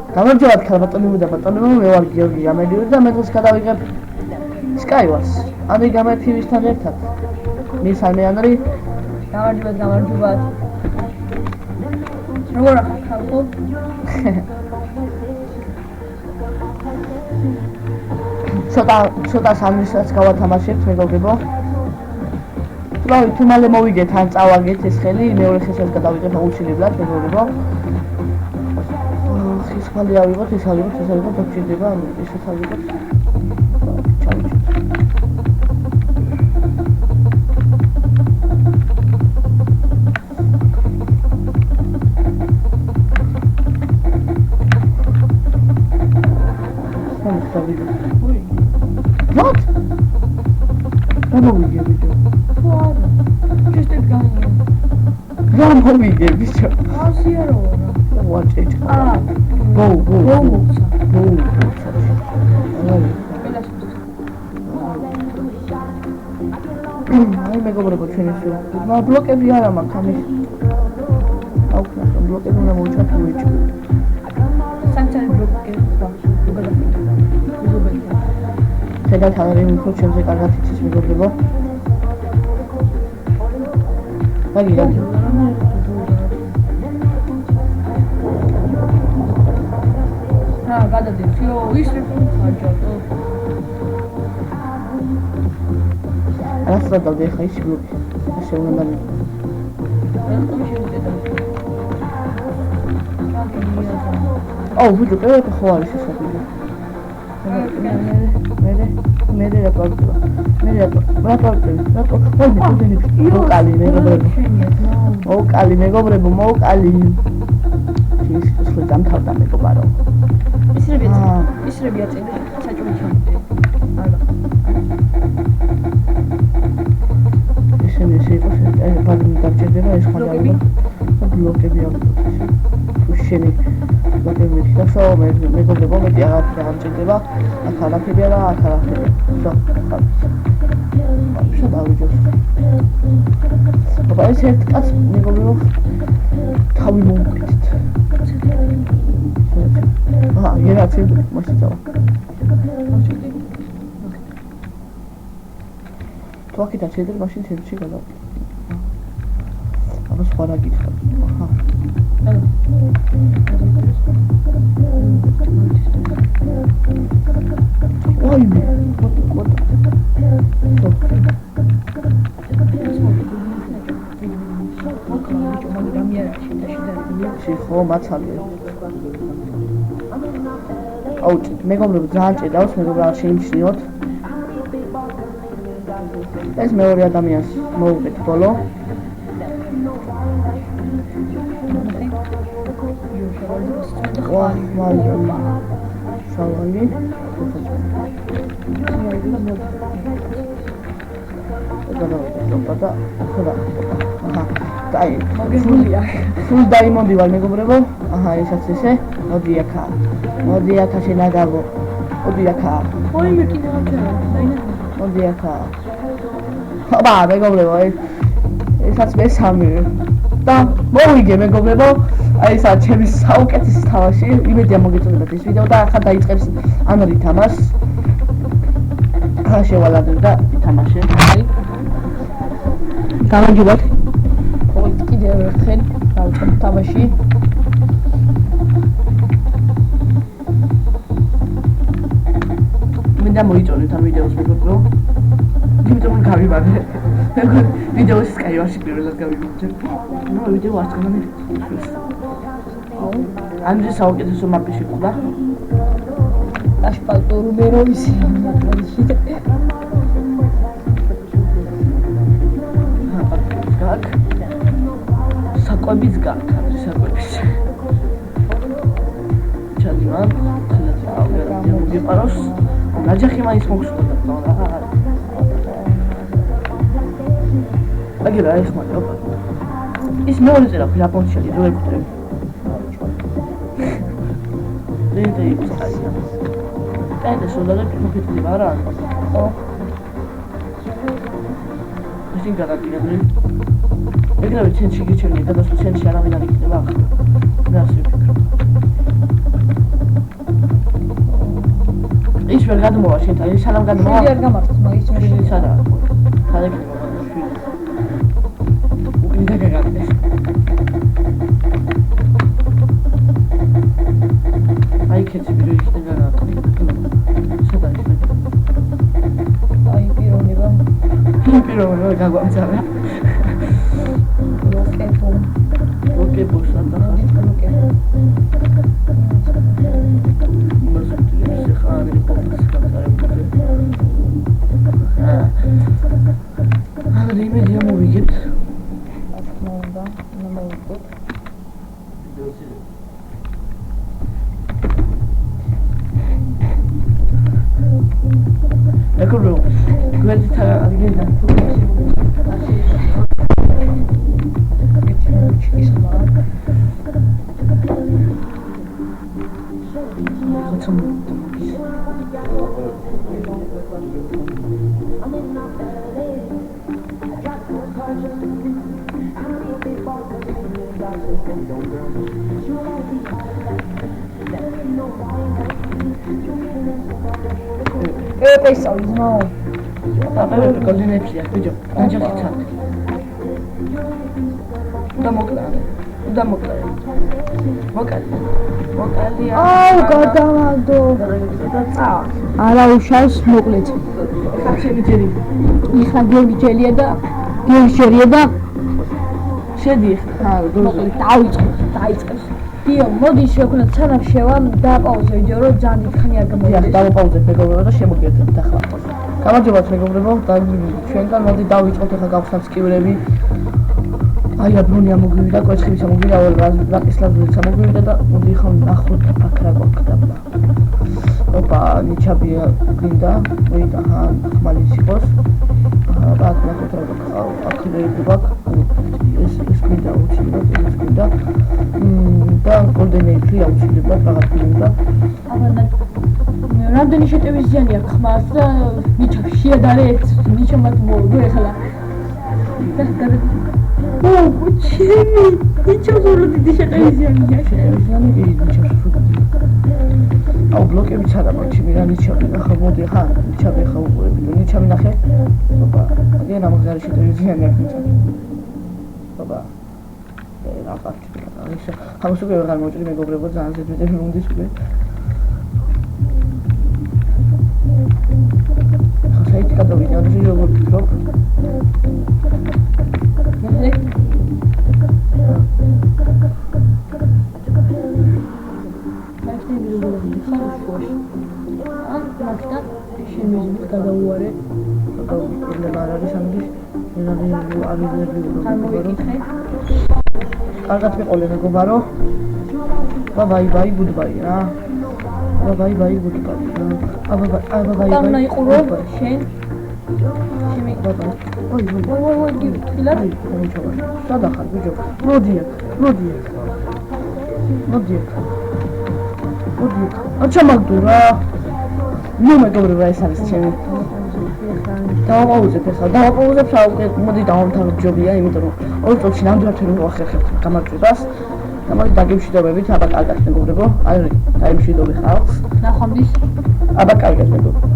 გამარჯობა ქალბატონებო და ბატონებო, მე ვარ გიორგი გამედიური და მე დღეს გადავიღებ Skywars. ამერიკამ TV-სთან ერთად. მისალმე ანრი გამარჯობა. როგორ ახალ ხალხო? ცოტა სამისას გავათამაშებთ მეგობრებო. თუ მალე მოვიგეთ ან წავაგეთ ეს ხელი, მეორე ხელსაც გადავიღებ აუცილებლად მეგობრებო. ხის ხალი ავიღოთ, ეს ავიღოთ, დაგჭირდება, ესეც ავიღოთ. ჩავიჭრით. What? Come on, we get What? Just a gun. Come on, we get it. How's here? Watch it. Go. აი მეგობრებო, ჩვენი შოუ. ბლოკები არა მაქვს ამის. აუქნას ბლოკები უნდა მოვიჭრათ. Санчари блокები. ზედათ არის უფრო ჩემზე კარგად იცის მეგობრებო. გაგი. გადადი, всё, ისრიფი ხარჯავ. რასა დავდი ხა ის ბლოკი. ასე უნდა დამი. ვიდეო პერე ხო არის ეს ვიდეო. მე რეპორტია. მოკალი მეგობრებო, მოკალი. ის ხელ დამთავრდა მეგობარო. ისრები აწინე საჭმელი ჩამოდი. ისინი შეიძლება ბალინი დაგჭირდება ეს ხალხი. ბლოკები ავიღოთ ესე. შენი ბლოკები შეხო მეგობრებო, მეტი აღარ ჭირდება. აქ არაფერი არა, აქ არაფერი. შო დავიჯოს. აბა ეს ერთ კაც მეგობრებო თავი მოვუკეთეთ. Era sempre მაშინ წავა. თუ აქედან შეიძლება მაშინ ცენტრში გადავა. აბა სხვა რა გითხრა. ვაიმე, what? ხო, მაცალია. აუჭი, მეგობრებო, ძალიან ჭირავს, მეგობრებო, შეიმჩნიოთ. ეს მეორე ადამიანს მოვუყეთ ბოლო. შავალი. სულ დაიმონდი ვარ მეგობრებო. ესაც ესე. მოდი აქ შენაგავო. მოდი აქ. ოიმე კიდე აჩერე. მოდი აქ. აბა მეგობრებო, ესაც მესამე. და მოვიგე მეგობრებო. აი ესა ჩემი საუკეთესო თამაში. იმედია მოგეწონებათ ეს ვიდეო და ახლა დაიწყებს ანრი თამაშს. ახლა შევალადებ და ითამაშე. აი. გამარჯობათ. კიდევ ერთხელ დავიწყებ თამაში. მინდა მოიწონეთ ამ ვიდეოს მეგობრებო. იმიტომ გავიბადე. ვიდეოს Skywars-ში პირველად გავიბადე. ნუ ვიდეო არ წამონე. ანდრე საუკეთესო მაპი შეკვდა. აშპალტო რუმეროვის მაპი. გაკ. საკვების გაკ, საკვების. ჩადიმან, ხალხი მოგიყაროს. ნაჯახი მაინც მოგსწოდა და აგერა ეს მაგა ის მეორე წერა ჟაპონიაში რო ეკუთრები ლენტი ისაა და სულადად მოფიტლი არა ო ისინი გადაგიდნენ ეგრევე ცენტრში გიჩერნია და დასულ ცენტრში არავინ არ იქნება ახლა მე ასე ვფიქრობ ის ვერ გადმოვა შენთან, ის სანამ გადმოვა. შვილი არ გამართოს, მაგის შვილი სადაა? სადაც შვილი. უკრიდა გაგაგდეს. აი კეთილი ბიჭი გაგაგდეს. სადაა ის? აი პიროვნება. პიროვნება გაგვამწარე. ლოკებო. ლოკებო სადა. ლოკებო. იმედია მოვიგებთ. უნდა მოვიგებთ. ეკრო გვერდით აღგენდა. პესავ ზმაო. აბა კოორდინაცია ბიჭო, ანჯაკი თან. დამოკლა. მოკალია. აუ გადავადო. არა უშავს მოკლედ. ხახშემიჯერი. იხა გევიჯელია და გევიჯელია და შედი ხა მოკლედ დაიწყებს. დიო, მოდი შევქნათ სანამ შევა დააპაუზე ვიდეო, რომ ძალიან დიდხანი არ დიახ, გამოიდეს. დავაპაუზეთ მეგობრებო და შემოგიერთებთ ახლა. გამარჯობათ მეგობრებო, და ჩვენთან მოდი დავიწყოთ ახლა გავხსნათ სკივრები. აი აბრონი ამოგვივიდა, კვეცხები ჩამოგვივიდა, ლაკისლაზური ჩამოგვივიდა და მოდი ახლა ნახოთ აქ რა გვაქვს. ოპა, ნიჩაბია გვინდა, მოიდა ხმალის იყოს. აბა აქ ნახოთ რა გვაქვს. აქ გვაქვს, ეს გვინდა უჩინოთ, ეს გვინდა. და კოორდინატი აუცილებლად რაღაც გვინდა. აბა რამდენი შეტევის ზიანი აქვს ხმას და ნიჩა შეადარე ერთ ნიჩამად მოვიდო ახლა. და ჩემი ნიჩა ზორო დიდი შეტევის ზიანია. ზიანი ნიჩა აუ ბლოკები ჩადა მაჩი რა ნიჩაბი ახლა მოდი ხა ნიჩაბი ხა უყურები ნიჩაბი ნახე ოპა აგენ ამგზარი შეტევის ზიანი აქვს ნიჩაბი ოპა რა პარტი ის ამას უკვე ვეღარ მოვჭრი მეგობრებო ძალიან ზედმეტები მომდის უკვე ხა საიტი გადავიდა ანუ როგორ ვფიქრობ შემიზმით გადაუარე პრობლემა არ არის ამის არ მოვიკითხე კარგად მიყოლე მეგობარო ბაი ბაი გუდბაი რა ბაი ბაი გუდბაი აბა ბაი და იყურო შენ შემი ой თილად სადა ხარ ბიჭო მოდი აჩამაგდო რა ნუ მეგობრებო ეს არის ჩემი დავაპაუზებ ახლა დავაპაუზებ საუკეთ მოდი დავამთავრებ ჯობია იმიტომ რომ ორ წუთში ნამდვილად ვერ ვახერხებთ გამარჯვებას და მოდი დაგემშვიდობებით აბა კარგად მეგობრებო აი დაემშვიდობე ხალხს ნახვამდის აბა კარგად მეგობრებო